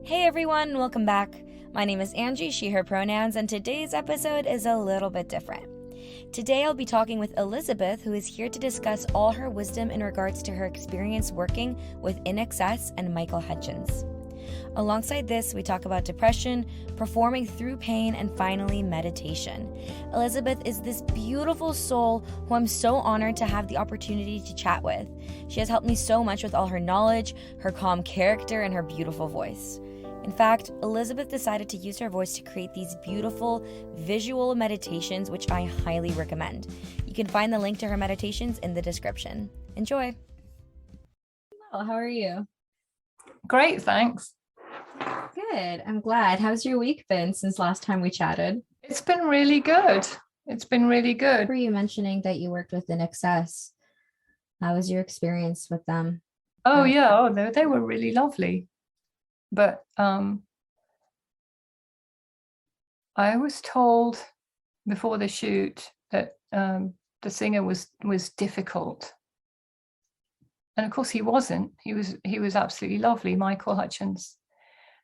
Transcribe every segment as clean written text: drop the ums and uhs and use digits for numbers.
Hey everyone, welcome back. My name is Angie, she, her pronouns, and today's episode is a little bit different. Today I'll be talking with Elizabeth, who is here to discuss all her wisdom in regards to her experience working with INXS and Michael Hutchence. Alongside this, we talk about depression, performing through pain, and finally, meditation. Elizabeth is this beautiful soul who I'm so honored to have the opportunity to chat with. She has helped me so much with all her knowledge, her calm character, and her beautiful voice. In fact, Elizabeth decided to use her voice to create these beautiful visual meditations, which I highly recommend. You can find the link to her meditations in the description. Enjoy! Well, how are you? Great, thanks. Good. I'm glad. How's your week been since last time we chatted? It's been really good. Were you mentioning that you worked with INXS? How was your experience with them? Oh, yeah. Oh, they were really lovely. But I was told before the shoot that the singer was difficult. And of course he wasn't. He was absolutely lovely, Michael Hutchence.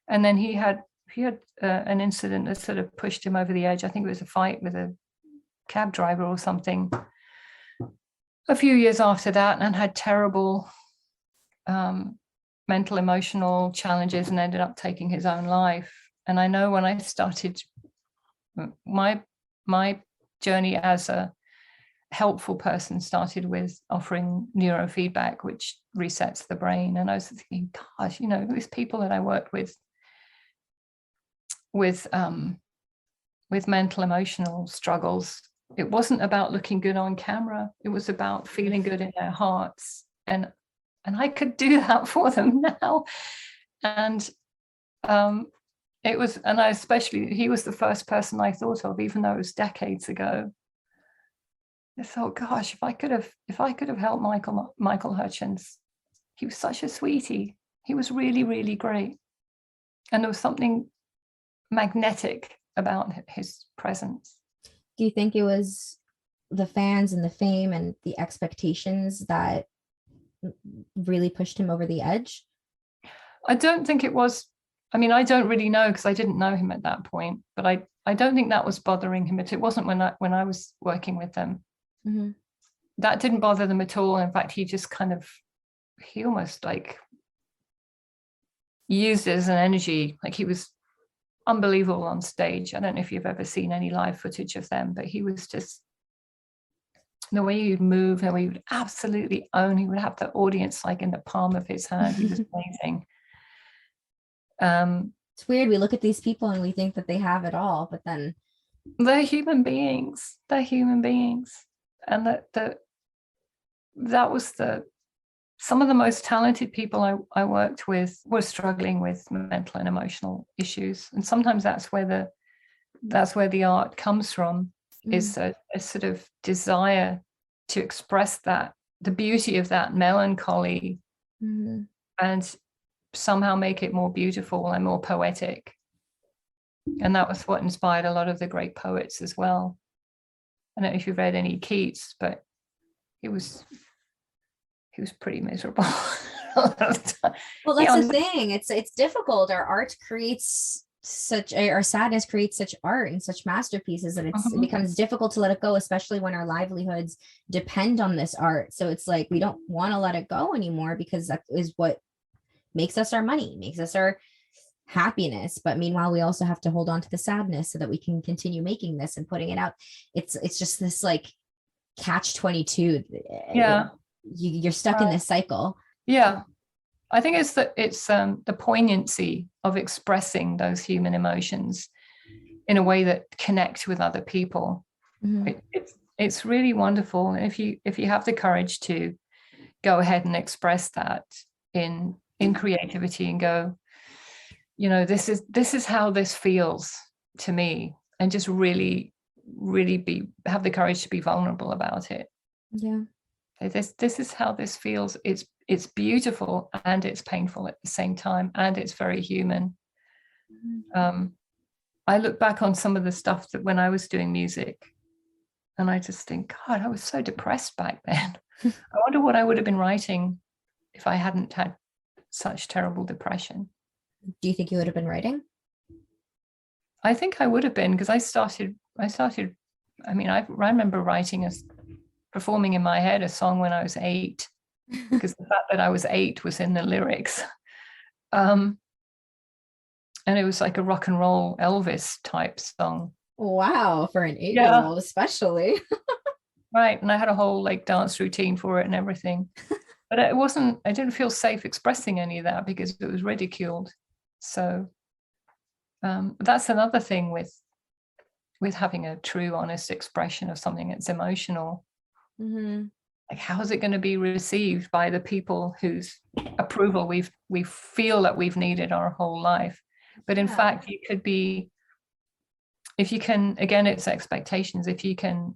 And then he had an incident that sort of pushed him over the edge. I think it was a fight with a cab driver or something a few years after that, and had terrible mental, emotional challenges, and ended up taking his own life. And I know when I started my journey as a helpful person started with offering neurofeedback, which resets the brain. And I was thinking, gosh, these people that I worked with mental, emotional struggles, it wasn't about looking good on camera. It was about feeling good in their hearts. And I could do that for them now. And he was the first person I thought of, even though it was decades ago. I thought, gosh, if I could have helped Michael Hutchence, he was such a sweetie. He was really, really great. And there was something magnetic about his presence. Do you think it was the fans and the fame and the expectations that really pushed him over the edge? I don't think it was. I mean, I don't really know because I didn't know him at that point, but I don't think that was bothering him. It wasn't when I was working with them. Mm-hmm. That didn't bother them at all. In fact, he almost like used it as an energy. Like, he was unbelievable on stage. I don't know if you've ever seen any live footage of them, but he was just, the way he'd move, the way he would absolutely own. He would have the audience like in the palm of his hand. He was amazing. It's weird. We look at these people and we think that they have it all, but then they're human beings. And that was some of the most talented people I worked with were struggling with mental and emotional issues. And sometimes that's where the art comes from, is a sort of desire to express that, the beauty of that melancholy, and somehow make it more beautiful and more poetic. And that was what inspired a lot of the great poets as well. I don't know if you've read any Keats, but he was pretty miserable. Well, that's the thing. It's difficult. Our art creates our sadness creates such art and such masterpieces that it becomes difficult to let it go, especially when our livelihoods depend on this art. So it's like we don't want to let it go anymore because that is what makes us our money, makes us our happiness. But meanwhile, we also have to hold on to the sadness so that we can continue making this and putting it out. It's just this like catch-22. Yeah. You're stuck in this cycle. Yeah. I think it's the poignancy of expressing those human emotions in a way that connects with other people. It's really wonderful. And if you have the courage to go ahead and express that in creativity and go, this is how this feels to me, and just really, really have the courage to be vulnerable about it. Yeah. This is how this feels. It's beautiful and it's painful at the same time, and it's very human. I look back on some of the stuff that when I was doing music, and I just think, God, I was so depressed back then. I wonder what I would have been writing if I hadn't had such terrible depression. Do you think you would have been writing? I think I would have been, because I mean, I remember performing in my head a song when I was 8, because the fact that I was 8 was in the lyrics. And it was like a rock and roll Elvis type song. Wow, for an 8-year-old, especially. Right. And I had a whole like dance routine for it and everything. But I didn't feel safe expressing any of that because it was ridiculed. So that's another thing with having a true, honest expression of something that's emotional. Mm-hmm. Like, how is it going to be received by the people whose approval we feel that we've needed our whole life? But in fact, you could be, if you can, again, it's expectations. If you can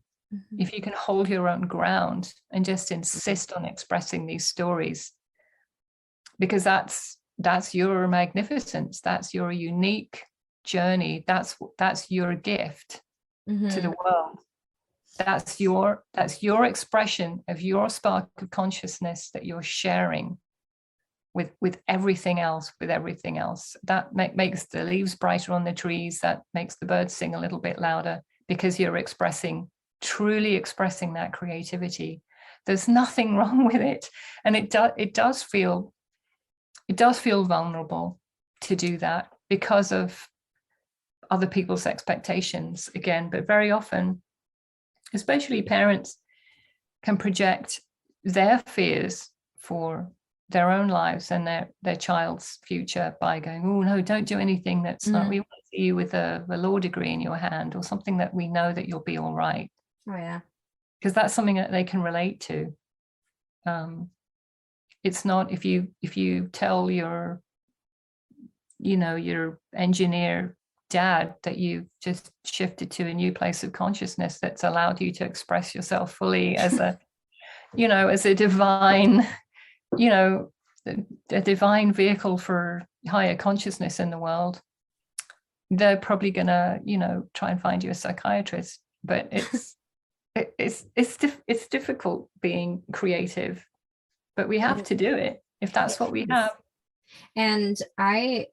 hold your own ground and just insist on expressing these stories, because that's your magnificence, that's your unique journey, that's your gift to the world. That's your expression of your spark of consciousness that you're sharing with everything else, that makes the leaves brighter on the trees, that makes the birds sing a little bit louder, because you're truly expressing that creativity. There's nothing wrong with it, and it does feel vulnerable to do that because of other people's expectations again. But very often, especially parents, can project their fears for their own lives and their child's future by going, oh no, don't do anything that's not, we want to see you with a law degree in your hand, or something that we know that you'll be all right. Oh yeah. Because that's something that they can relate to. It's not, if you tell your engineer dad that you've just shifted to a new place of consciousness that's allowed you to express yourself fully as a as a divine a divine vehicle for higher consciousness in the world, they're probably gonna try and find you a psychiatrist. But it's difficult being creative, but we have to do it if that's what we have. And I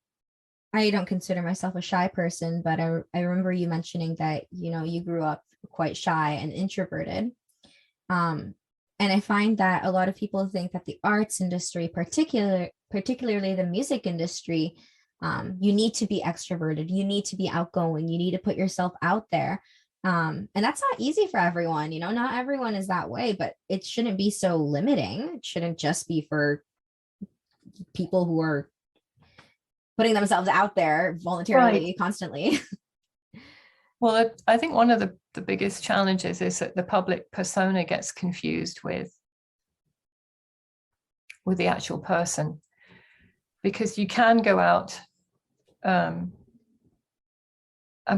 don't consider myself a shy person, but I remember you mentioning that, you grew up quite shy and introverted. And I find that a lot of people think that the arts industry, particularly the music industry, you need to be extroverted, you need to be outgoing, you need to put yourself out there. And that's not easy for everyone. Not everyone is that way, but it shouldn't be so limiting. It shouldn't just be for people who are putting themselves out there voluntarily, constantly. Well, I think one of the biggest challenges is that the public persona gets confused with the actual person, because you can go out and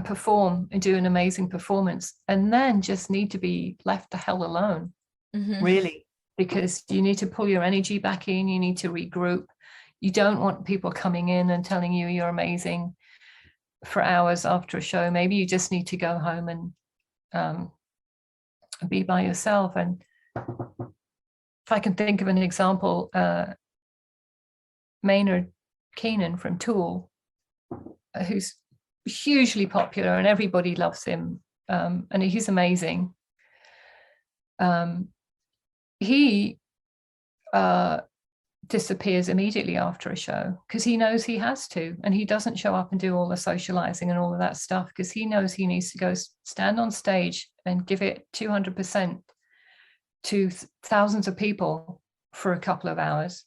perform and do an amazing performance and then just need to be left the hell alone, really, because you need to pull your energy back in, you need to regroup. You don't want people coming in and telling you you're amazing for hours after a show. Maybe you just need to go home and be by yourself. And if I can think of an example, Maynard Keenan from Tool, who's hugely popular and everybody loves him, and he's amazing. He disappears immediately after a show because he knows he has to, and he doesn't show up and do all the socializing and all of that stuff because he knows he needs to go stand on stage and give it 200% to thousands of people for a couple of hours.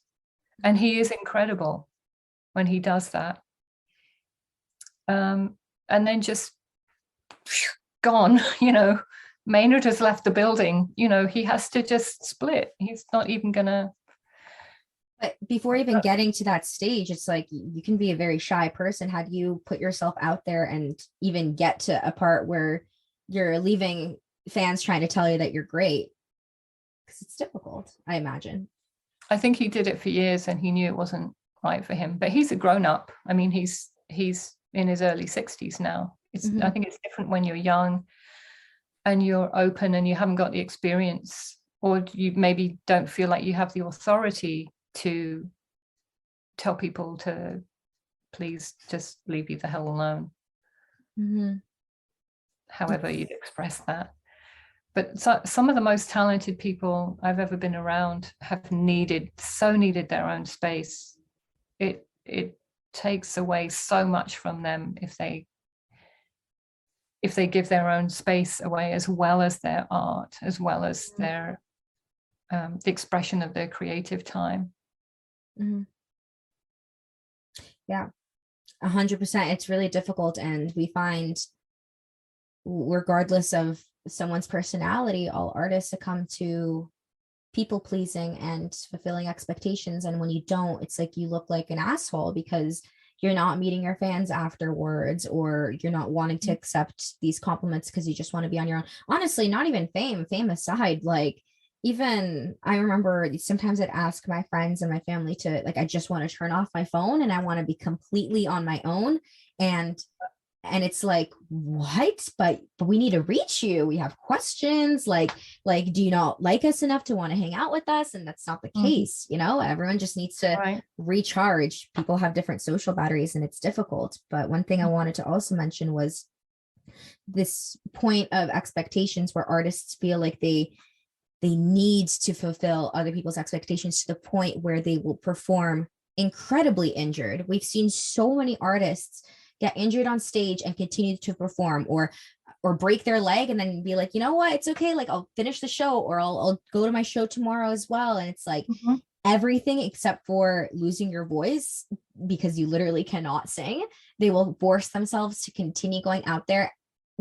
And he is incredible when he does that. And then just gone, Maynard has left the building, he has to just split. He's not even gonna. But before even getting to that stage, it's like you can be a very shy person. How do you put yourself out there and even get to a part where you're leaving fans trying to tell you that you're great? Because it's difficult, I imagine. I think he did it for years and he knew it wasn't right for him. But he's a grown-up. I mean, he's in his early 60s now. I think it's different when you're young and you're open and you haven't got the experience, or you maybe don't feel like you have the authority to tell people to please just leave you the hell alone. Mm-hmm. However you'd express that. But some of the most talented people I've ever been around have needed their own space. It takes away so much from them if they give their own space away, as well as their art, as well as their the expression of their creative time. Mm-hmm. Yeah, 100%. It's really difficult, and we find, regardless of someone's personality, all artists succumb to people pleasing and fulfilling expectations. And when you don't, it's like you look like an asshole because you're not meeting your fans afterwards, or you're not wanting to accept these compliments because you just want to be on your own. Honestly, not even fame aside, like, even I remember sometimes I'd ask my friends and my family to, like, I just want to turn off my phone and I want to be completely on my own. And it's like, what? But we need to reach you. We have questions like, do you not like us enough to want to hang out with us? And that's not the case. You know, everyone just needs to recharge. People have different social batteries and it's difficult. But one thing I wanted to also mention was this point of expectations, where artists feel like they need to fulfill other people's expectations to the point where they will perform incredibly injured. We've seen so many artists get injured on stage and continue to perform, or break their leg and then be like, you know what, it's okay, like I'll finish the show, or I'll go to my show tomorrow as well. And it's like everything except for losing your voice, because you literally cannot sing. They will force themselves to continue going out there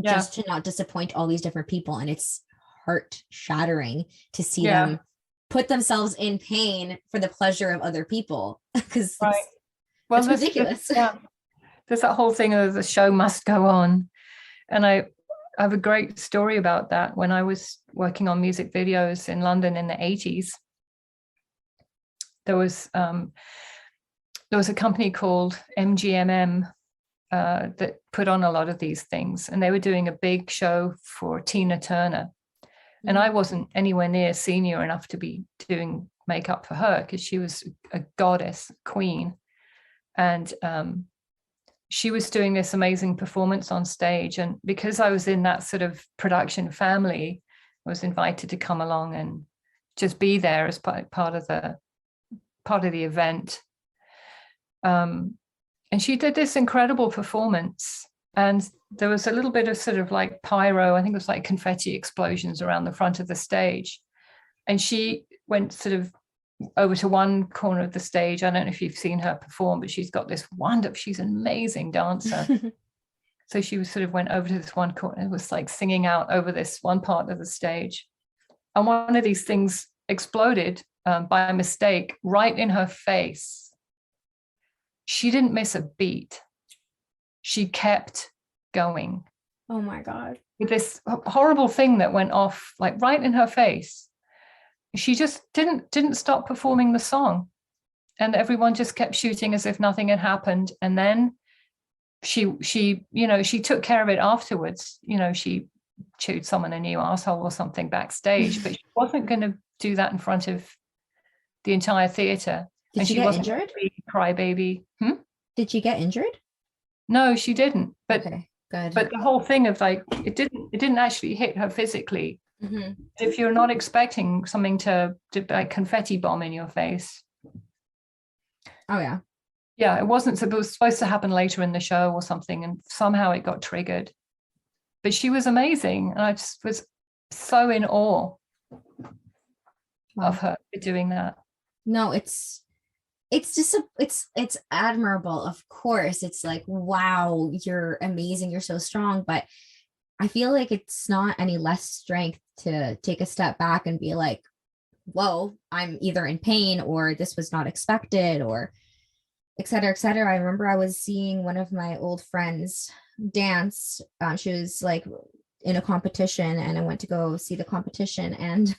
just to not disappoint all these different people. And it's heart shattering to see them put themselves in pain for the pleasure of other people, because it's ridiculous. There's that whole thing of the show must go on. And I have a great story about that. When I was working on music videos in London in the 80s, there was a company called MGMM that put on a lot of these things, and they were doing a big show for Tina Turner. And I wasn't anywhere near senior enough to be doing makeup for her, because she was a goddess, queen. And she was doing this amazing performance on stage. And because I was in that sort of production family, I was invited to come along and just be there as part of the event. And she did this incredible performance. And there was a little bit of sort of like pyro, I think it was like confetti explosions around the front of the stage. And she went sort of over to one corner of the stage. I don't know if you've seen her perform, but she's got this she's an amazing dancer. So she sort of went over to this one corner and was like singing out over this one part of the stage. And one of these things exploded by mistake right in her face. She didn't miss a beat. She kept going. Oh my God. With this horrible thing that went off like right in her face. She just didn't stop performing the song, and everyone just kept shooting as if nothing had happened. And then she took care of it afterwards. She chewed someone a new asshole or something backstage, but she wasn't going to do that in front of the entire theater. Did she get injured? Crybaby. Did she get injured? No, she didn't. But okay, good. But the whole thing of like it didn't actually hit her physically. If you're not expecting something to like confetti bomb in your face. Oh yeah. Yeah, it wasn't. It was supposed to happen later in the show or something, and somehow it got triggered. But she was amazing, and I just was so in awe of her doing that. No, it's just it's admirable. Of course, it's like, wow, you're amazing, you're so strong, but I feel like it's not any less strength to take a step back and be like, whoa, I'm either in pain, or this was not expected, or et cetera, et cetera. I remember I was seeing one of my old friends dance. She was like in a competition, and I went to go see the competition. And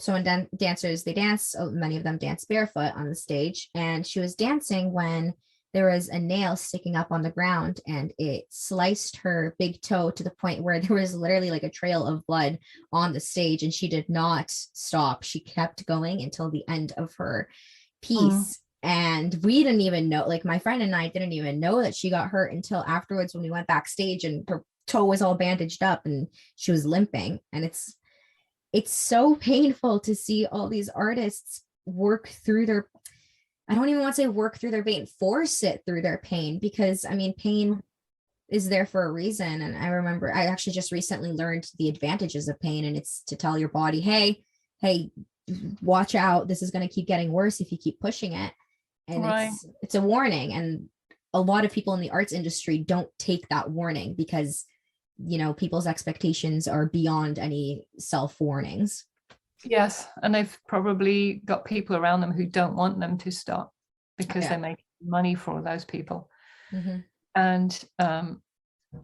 so when dancers, they dance, many of them dance barefoot on the stage. And she was dancing when there was a nail sticking up on the ground, and it sliced her big toe to the point where there was literally like a trail of blood on the stage, and she did not stop. She kept going until the end of her piece. And we didn't even know, like my friend and I didn't even know that she got hurt until afterwards when we went backstage and her toe was all bandaged up and she was limping. And it's so painful to see all these artists work through their, I don't even want to say work through their pain, force it through their pain, because I mean, pain is there for a reason. And I remember I actually just recently learned the advantages of pain, and it's to tell your body, hey, watch out. This is going to keep getting worse if you keep pushing it. And Right. it's a warning. And a lot of people in the arts industry don't take that warning because, you know, people's expectations are beyond any self warnings. Yes, and they've probably got people around them who don't want them to stop because they make money for those people. Mm-hmm. And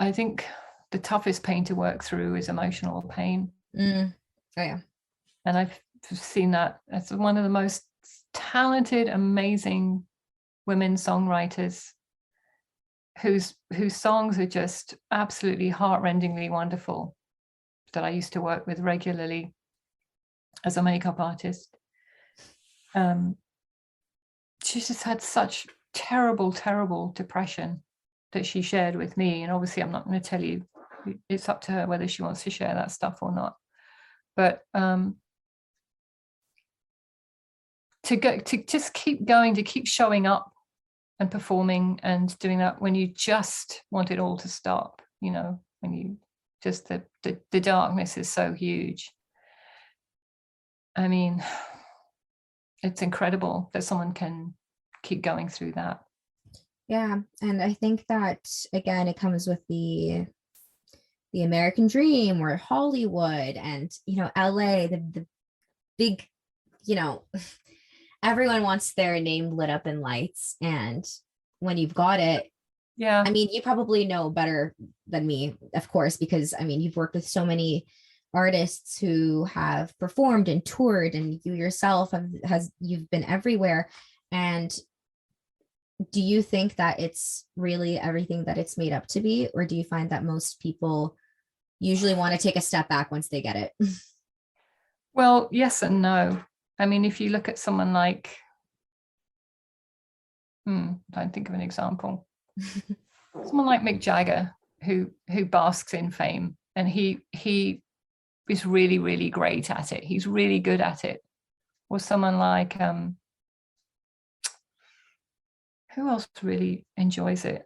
I think the toughest pain to work through is emotional pain. Oh yeah. And I've seen that as one of the most talented, amazing women songwriters whose songs are just absolutely heartrendingly wonderful, that I used to work with regularly as a makeup artist. She just had such terrible depression that she shared with me. And obviously I'm not going to tell you, it's up to her whether she wants to share that stuff or not. But to just keep going, to keep showing up and performing and doing that when you just want it all to stop, you know, when you just, the darkness is so huge. I mean, it's incredible that someone can keep going through that. Yeah. And I think that, again, it comes with the American dream or Hollywood and, you know, LA, the big, you know, everyone wants their name lit up in lights. And when you've got it, Yeah. I mean, you probably know better than me, of course, because I mean, you've worked with so many artists who have performed and toured, and you yourself you've been everywhere. And do you think that it's really everything that it's made up to be, or do you find that most people usually want to take a step back once they get it? Well, yes and no. I mean, if you look at someone like, trying to think of an example. Someone like Mick Jagger, who basks in fame, and he is really great at it. He's really good at it. Or someone like who else really enjoys it?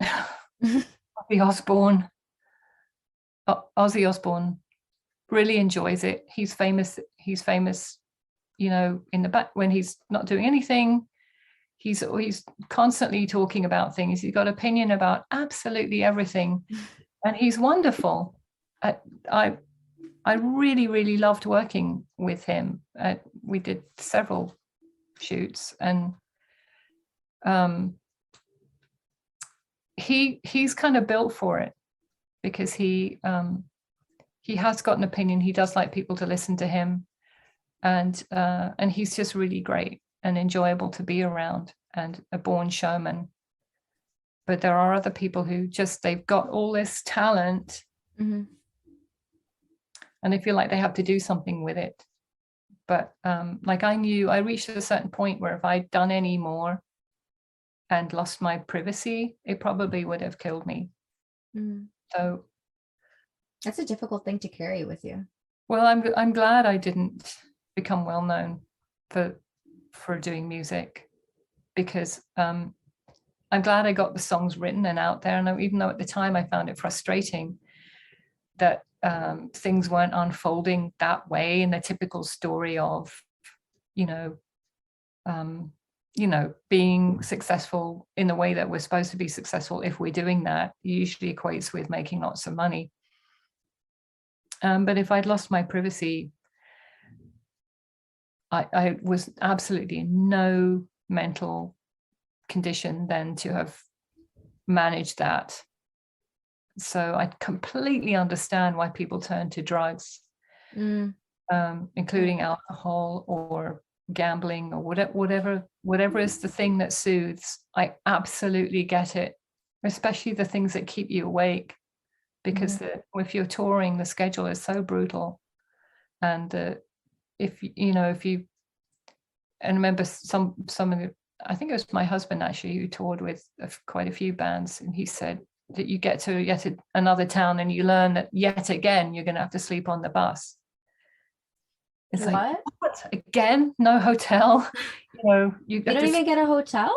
Ozzy Osbourne really enjoys it. He's famous, you know, in the back when he's not doing anything. He's constantly talking about things. He's got opinion about absolutely everything, and he's wonderful. I really loved working with him. We did several shoots, and he's kind of built for it because he has got an opinion. He does like people to listen to him, and he's just really great and enjoyable to be around and a born showman. But there are other people who just, they've got all this talent, mm-hmm. and they feel like they have to do something with it. But like I reached a certain point where if I'd done any more and lost my privacy, it probably would have killed me. So that's a difficult thing to carry with you. Well, I'm glad I didn't become well known for doing music, because I'm glad I got the songs written and out there. And even though at the time I found it frustrating that things weren't unfolding that way in the typical story of, being successful in the way that we're supposed to be successful. If we're doing that, it usually equates with making lots of money. But if I'd lost my privacy, I was absolutely in no mental condition then to have managed that. So I completely understand why people turn to drugs, including alcohol or gambling or whatever is the thing that soothes. I absolutely get it, especially the things that keep you awake, because if you're touring, the schedule is so brutal. And if you and remember some of I think it was my husband actually who toured with quite a few bands, and he said that you get to yet another town and you learn that yet again you're going to have to sleep on the bus. It's what? like, what? Again, no hotel. You don't even get a hotel?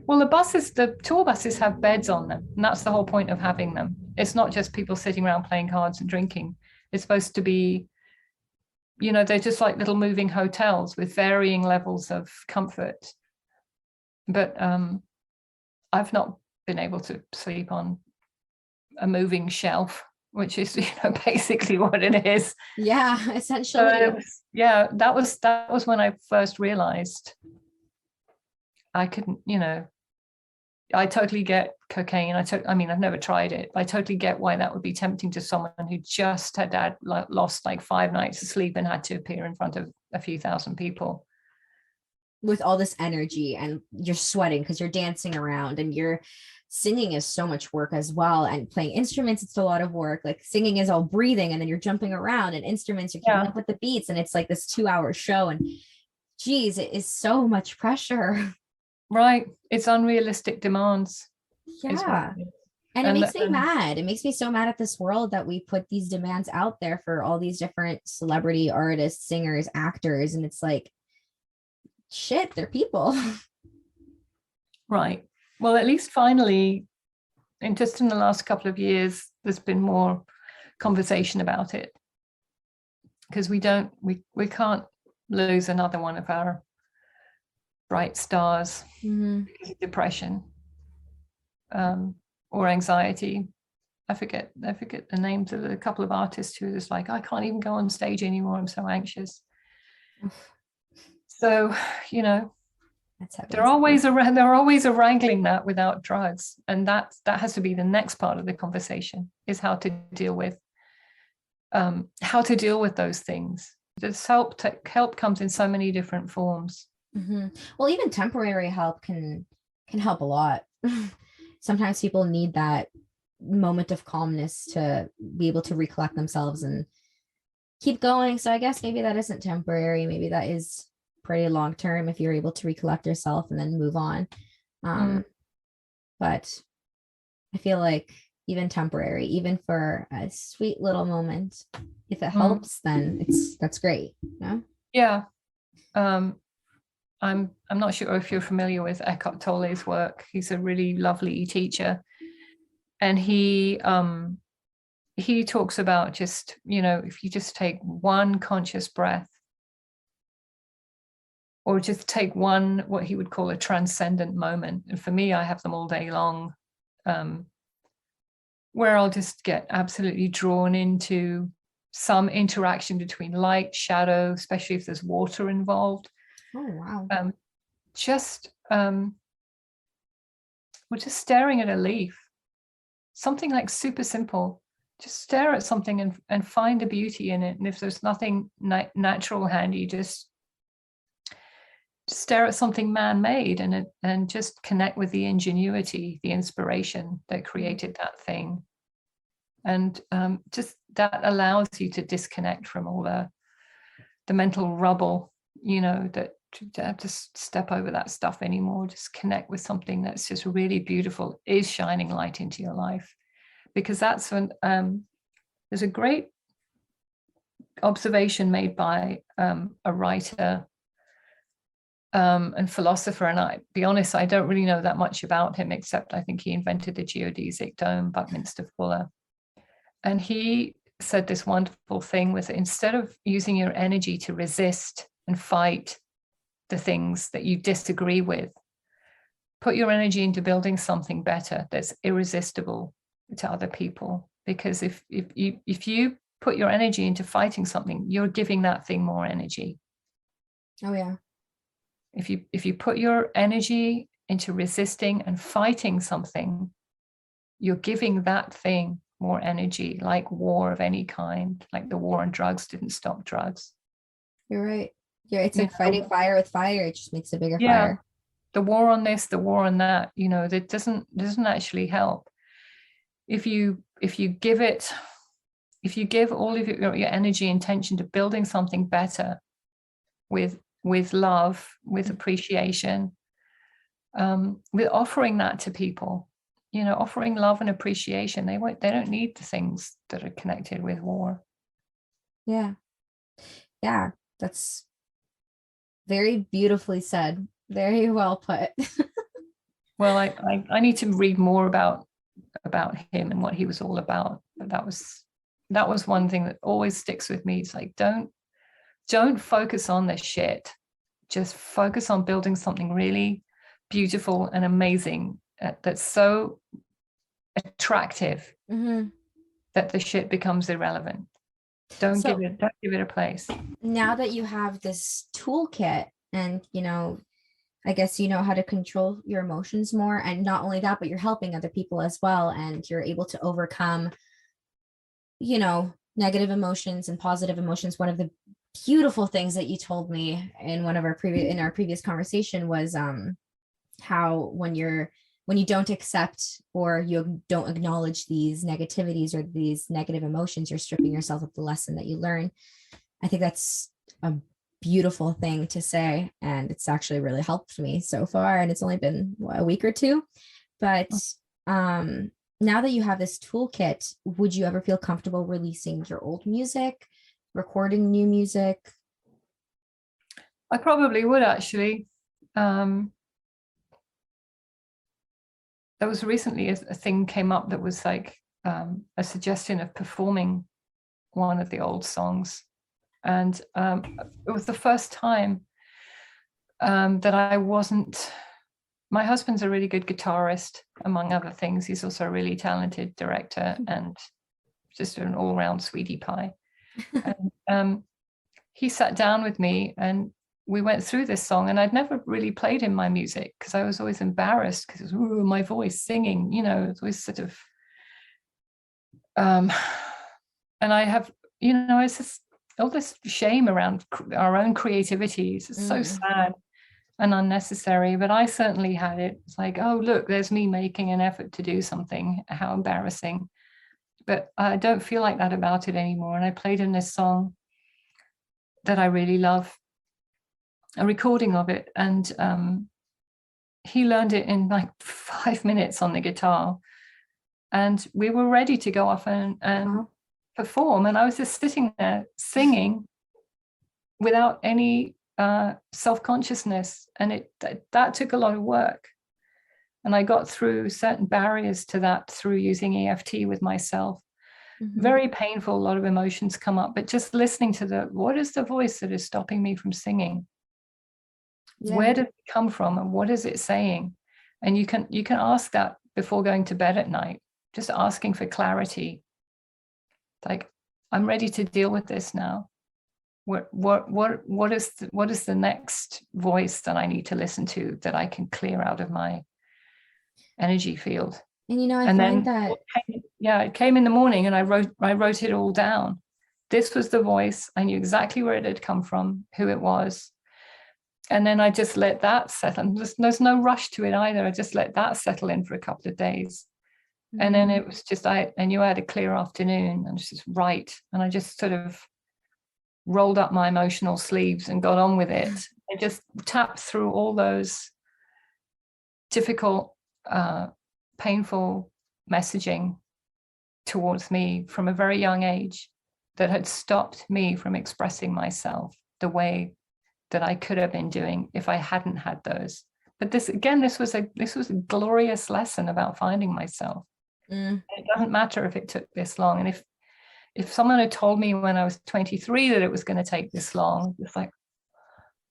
Well, the tour buses have beds on them, and that's the whole point of having them. It's not just people sitting around playing cards and drinking. It's supposed to be, they're just like little moving hotels with varying levels of comfort. But I've not been able to sleep on a moving shelf, which is basically what it is. Yeah, essentially. That was when I first realized I couldn't, I totally get cocaine. I mean, I've never tried it, but I totally get why that would be tempting to someone who just had lost like 5 nights of sleep and had to appear in front of a few thousand people. With all this energy, and you're sweating because you're dancing around, and you're singing is so much work as well. And playing instruments, it's a lot of work. Like singing is all breathing, and then you're jumping around, and instruments, you're keeping up with the beats. And it's like this 2-hour show. And geez, it is so much pressure. Right. It's unrealistic demands. Yeah. And it makes me mad. It makes me so mad at this world that we put these demands out there for all these different celebrity artists, singers, actors. And it's like, shit, they're people. Right. Well, at least finally, just in the last couple of years, there's been more conversation about it, because we can't lose another one of our bright stars. Depression or anxiety. I forget the names of a couple of artists who are just like, I can't even go on stage anymore, I'm so anxious. So there are always a wrangling that without drugs, and that has to be the next part of the conversation, is how to deal with those things. This help comes in so many different forms. Well, even temporary help can help a lot. Sometimes people need that moment of calmness to be able to recollect themselves and keep going. So I guess maybe that isn't temporary. Maybe that is pretty long term if you're able to recollect yourself and then move on. But I feel like even temporary, even for a sweet little moment, if it helps, then that's great. Yeah. I'm not sure if you're familiar with Eckhart Tolle's work. He's a really lovely teacher, and he talks about just, if you just take one conscious breath, or just take one, what he would call a transcendent moment. And for me, I have them all day long, where I'll just get absolutely drawn into some interaction between light, shadow, especially if there's water involved. Oh, wow. We're just staring at a leaf, something like super simple. Just stare at something and find the beauty in it. And if there's nothing natural handy, just stare at something man-made and just connect with the ingenuity, the inspiration that created that thing. And just that allows you to disconnect from all the mental rubble, that to have to step over that stuff anymore. Just connect with something that's just really beautiful, is shining light into your life. Because that's when there's a great observation made by a writer and philosopher, and I be honest, I don't really know that much about him, except I think he invented the geodesic dome, Buckminster Fuller. And he said this wonderful thing with it: instead of using your energy to resist and fight the things that you disagree with, put your energy into building something better that's irresistible to other people. Because if you put your energy into fighting something, you're giving that thing more energy. Oh yeah. If you put your energy into resisting and fighting something, you're giving that thing more energy, like war of any kind, like the war on drugs didn't stop drugs. You're right. Yeah, it's like fighting fire with fire. It just makes a bigger fire. The war on this, the war on that, that doesn't actually help. If you give all of your energy, intention to building something better with love, with appreciation, with offering that to people, offering love and appreciation. They don't need the things that are connected with war. Yeah. Yeah, that's very beautifully said. Very well put. Well, I need to read more about him and what he was all about. But that was one thing that always sticks with me. It's like, don't focus on the shit. Just focus on building something really beautiful and amazing that's so attractive that the shit becomes irrelevant. Don't give it a place. Now that you have this toolkit and, I guess you know how to control your emotions more, and not only that, but you're helping other people as well, and you're able to overcome, negative emotions and positive emotions. One of the beautiful things that you told me in our previous conversation was how when you don't accept or you don't acknowledge these negativities or these negative emotions, you're stripping yourself of the lesson that you learn. I think that's a beautiful thing to say, and it's actually really helped me so far, and it's only been a week or two. But now that you have this toolkit, would you ever feel comfortable releasing your old music, recording new music? I probably would, actually. There was recently a thing came up that was like a suggestion of performing one of the old songs. And it was the first time that I wasn't. My husband's a really good guitarist, among other things. He's also a really talented director and just an all-round sweetie pie. And he sat down with me and we went through this song, and I'd never really played him my music because I was always embarrassed because my voice singing, it's always sort of and I have, it's just all this shame around our own creativity. It's so sad and unnecessary, but I certainly had it. It's like, oh, look, there's me making an effort to do something. How embarrassing. But I don't feel like that about it anymore. And I played him this song that I really love, a recording of it. And he learned it in like 5 minutes on the guitar. And we were ready to go off and perform. And I was just sitting there singing without any self-consciousness. And that took a lot of work. And I got through certain barriers to that through using EFT with myself. Very painful, a lot of emotions come up, but just listening to what is the voice that is stopping me from singing? Yeah. Where does it come from and what is it saying? And you can ask that before going to bed at night, just asking for clarity. Like, I'm ready to deal with this now. What is the next voice that I need to listen to that I can clear out of my energy field? And I find that it came in the morning, and I wrote it all down. This was the voice. I knew exactly where it had come from, who it was. And then I just let that settle. There's no rush to it either. I just let that settle in for a couple of days. And then it was just, I knew I had a clear afternoon and just write. And I just sort of rolled up my emotional sleeves and got on with it. I just tapped through all those difficult, painful messaging towards me from a very young age that had stopped me from expressing myself the way that I could have been doing if I hadn't had those. But this was a glorious lesson about finding myself. It doesn't matter if it took this long. And if someone had told me when I was 23 that it was going to take this long, it's like,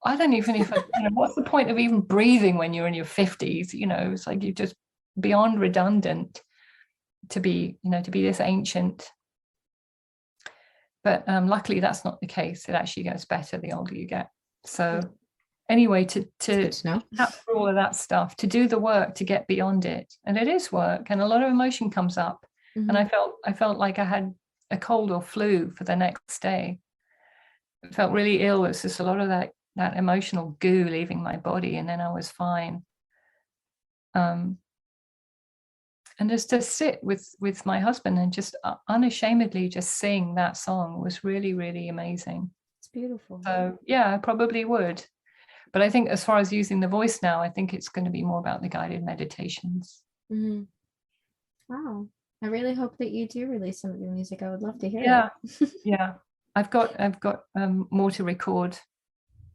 I don't even what's the point of even breathing when you're in your 50s? It's like you're just beyond redundant to be this ancient. But luckily that's not the case. It actually gets better the older you get. So anyway, to tap through all of that stuff, to do the work, to get beyond it. And it is work, and a lot of emotion comes up. And I felt like I had a cold or flu for the next day. I felt really ill. It's just a lot of that emotional goo leaving my body, and then I was fine. And just to sit with my husband and just unashamedly just sing that song was really, really amazing. It's beautiful. So yeah, I probably would. But I think as far as using the voice now, I think it's going to be more about the guided meditations. Mm-hmm. Wow. I really hope that you do release some of your music. I would love to hear it. Yeah. I've got more to record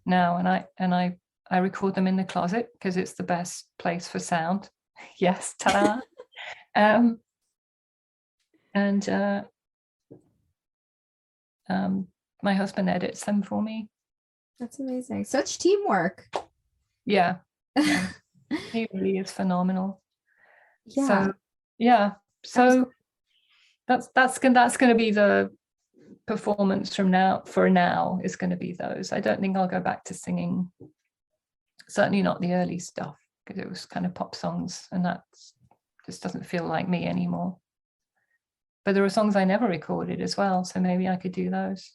now, and I record them in the closet because it's the best place for sound. Yes, ta-da. My husband edits them for me. That's amazing. Such teamwork. Yeah. He really is phenomenal. Yeah. So that's going to be the performance from now. For now, is going to be those. I don't think I'll go back to singing. Certainly not the early stuff, because it was kind of pop songs, and that just doesn't feel like me anymore. But there are songs I never recorded as well, so maybe I could do those.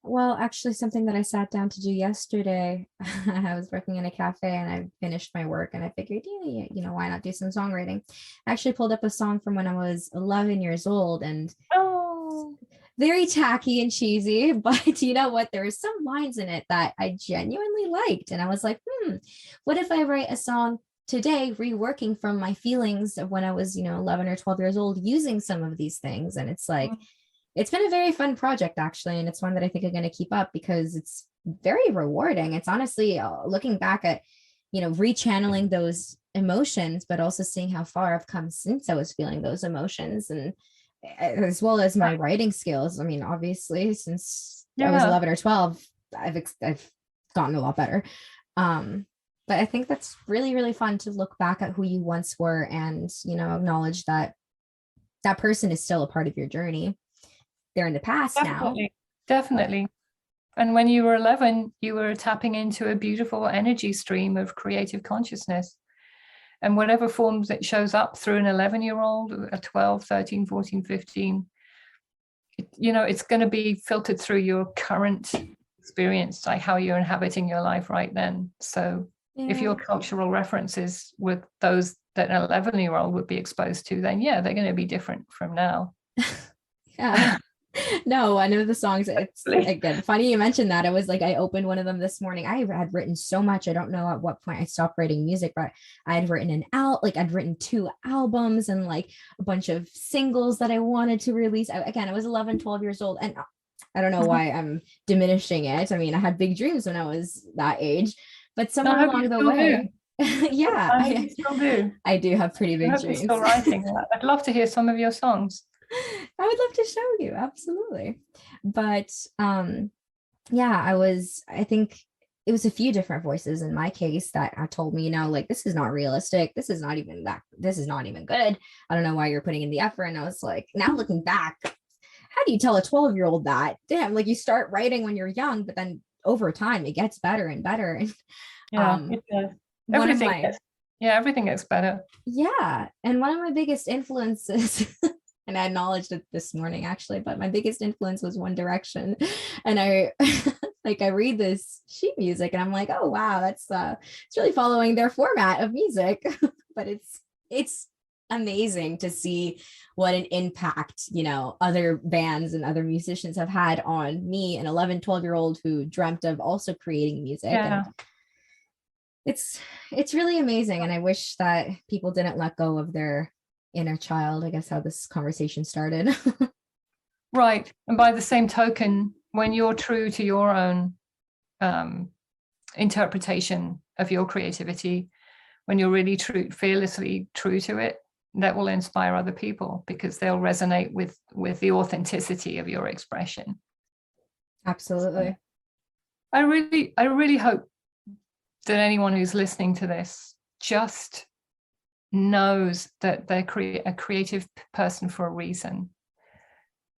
Well, actually, something that I sat down to do yesterday, I was working in a cafe and I finished my work and I figured, why not do some songwriting? I actually pulled up a song from when I was 11 years old, and very tacky and cheesy, but you know what? There were some lines in it that I genuinely liked. And I was like, what if I write a song today, reworking from my feelings of when I was, 11 or 12 years old, using some of these things? And it's like, it's been a very fun project, actually. And it's one that I think I'm going to keep up because it's very rewarding. It's honestly looking back at, rechanneling those emotions, but also seeing how far I've come since I was feeling those emotions, and as well as my writing skills. I mean, obviously, since I was 11 or 12, I've gotten a lot better. But I think that's really, really fun to look back at who you once were and, acknowledge that that person is still a part of your journey. They're in the past now. Definitely. And when you were 11, you were tapping into a beautiful energy stream of creative consciousness. And whatever forms it shows up through an 11-year-old, a 12, 13, 14, 15, it's going to be filtered through your current experience, like how you're inhabiting your life right then. So if your cultural references were those that an 11-year-old would be exposed to, then they're going to be different from now. No, one of the songs, it's again funny you mentioned that. It was like I opened one of them this morning. I had written so much. I don't know at what point I stopped writing music, but I had written I'd written 2 albums and like a bunch of singles that I wanted to release. I was 11, 12 years old, and I don't know why I'm diminishing it. I mean, I had big dreams when I was that age, but somewhere along the way, I still do. I do have pretty big dreams. You're still writing. I'd love to hear some of your songs. I would love to show you, absolutely. But I think it was a few different voices in my case that told me, like, this is not realistic, this is not even good, I don't know why you're putting in the effort. And I was like, now looking back, how do you tell a 12-year-old that? Damn, like, you start writing when you're young, but then over time it gets better and better. And it does. Everything gets better. And one of my biggest influences and I acknowledged it this morning, actually, but my biggest influence was One Direction. And I read this sheet music and I'm like, oh, wow, it's really following their format of music. But it's amazing to see what an impact, other bands and other musicians have had on me, an 11, 12-year-old who dreamt of also creating music. And it's really amazing. And I wish that people didn't let go of their inner child, I guess, how this conversation started. Right. And by the same token, when you're true to your own interpretation of your creativity, when you're really fearlessly true to it, that will inspire other people because they'll resonate with the authenticity of your expression. Absolutely. So I really hope that anyone who's listening to this just knows that they're a creative person for a reason,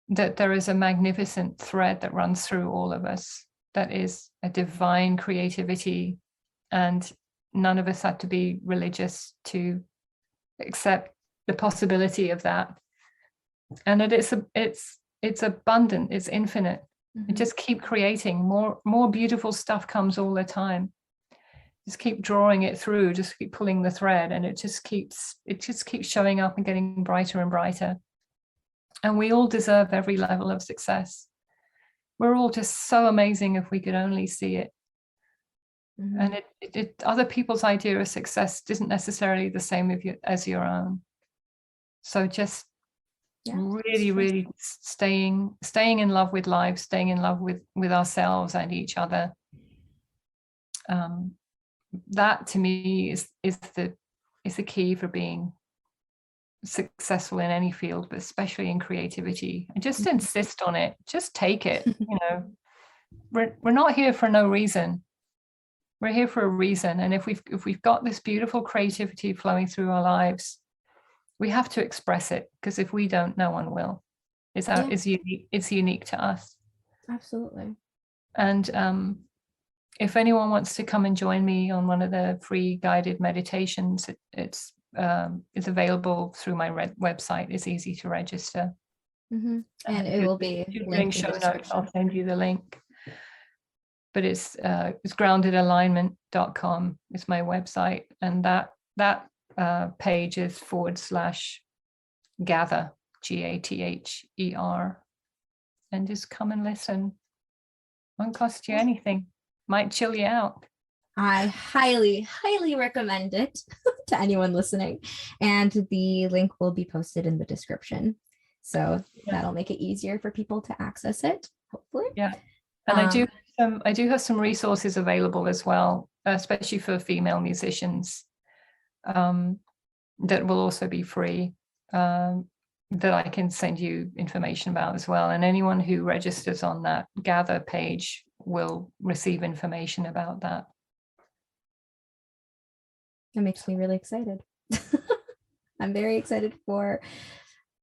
that there is a magnificent thread that runs through all of us that is a divine creativity, and none of us have to be religious to accept the possibility of that, and that it's abundant, it's infinite. Mm-hmm. Just keep creating more beautiful stuff comes all the time. Just keep drawing it through, just keep pulling the thread, and it just keeps showing up and getting brighter and brighter. And we all deserve every level of success. We're all just so amazing if we could only see it. Mm-hmm. And other people's idea of success isn't necessarily the same as your own. So just really staying in love with life, staying in love with ourselves and each other. That to me is the key for being successful in any field, but especially in creativity. And just insist on it. Just take it. We're not here for no reason. We're here for a reason. And if we've got this beautiful creativity flowing through our lives, we have to express it, because if we don't, no one will. It's unique to us. Absolutely. And if anyone wants to come and join me on one of the free guided meditations, it's available through my website. It's easy to register. Mm-hmm. And it will be linked in show notes. I'll send you the link. But it's groundedalignment.com is my website, and that page is /gather, GATHER, and just come and listen. Won't cost you anything. Might chill you out. I highly, highly recommend it to anyone listening. And the link will be posted in the description. So that'll make it easier for people to access it, hopefully. Yeah. And I do have some resources available as well, especially for female musicians, that will also be free, that I can send you information about as well. And anyone who registers on that Gather page will receive information about that. It makes me really excited. I'm very excited for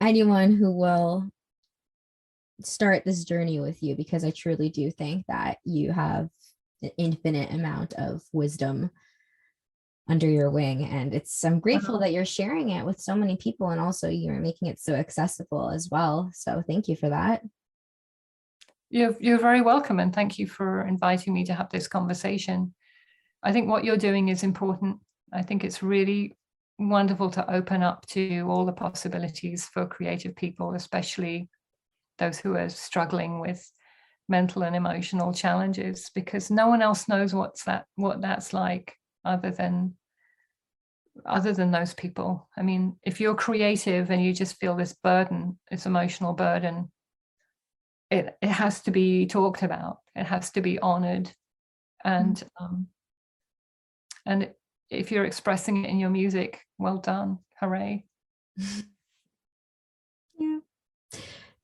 anyone who will start this journey with you, because I truly do think that you have an infinite amount of wisdom under your wing, and I'm grateful that you're sharing it with so many people, and also you're making it so accessible as well. So thank you for that. You're very welcome, and thank you for inviting me to have this conversation. I think what you're doing is important. I think it's really wonderful to open up to all the possibilities for creative people, especially those who are struggling with mental and emotional challenges, because no one else knows what that's like other than those people. I mean, if you're creative and you just feel this burden, this emotional burden, it has to be talked about. It has to be honored. And if you're expressing it in your music, well done. Hooray. Yeah.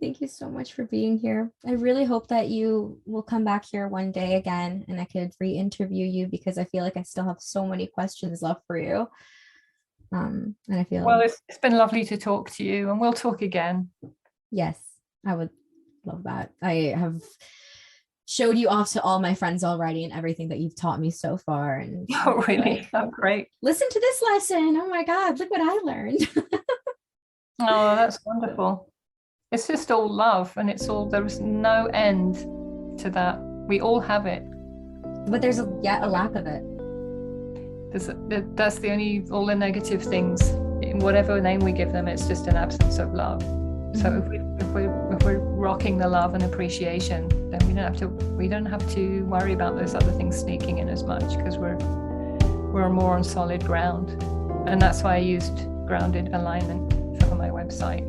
Thank you so much for being here. I really hope that you will come back here one day again and I could re-interview you, because I feel like I still have so many questions left for you. And I feel it's been lovely to talk to you, and we'll talk again. Yes, I would love that. I have showed you off to all my friends already and everything that you've taught me so far. And oh, really? Oh, great. Listen to this lesson. Oh my God, look what I learned. Oh, that's wonderful. It's just all love, and there's no end to that. We all have it. But there's yet a lack of it. That's all the negative things. In whatever name we give them, it's just an absence of love. Mm-hmm. So if we're rocking the love and appreciation, then we don't have to worry about those other things sneaking in as much, because we're more on solid ground. And that's why I used grounded alignment for my website.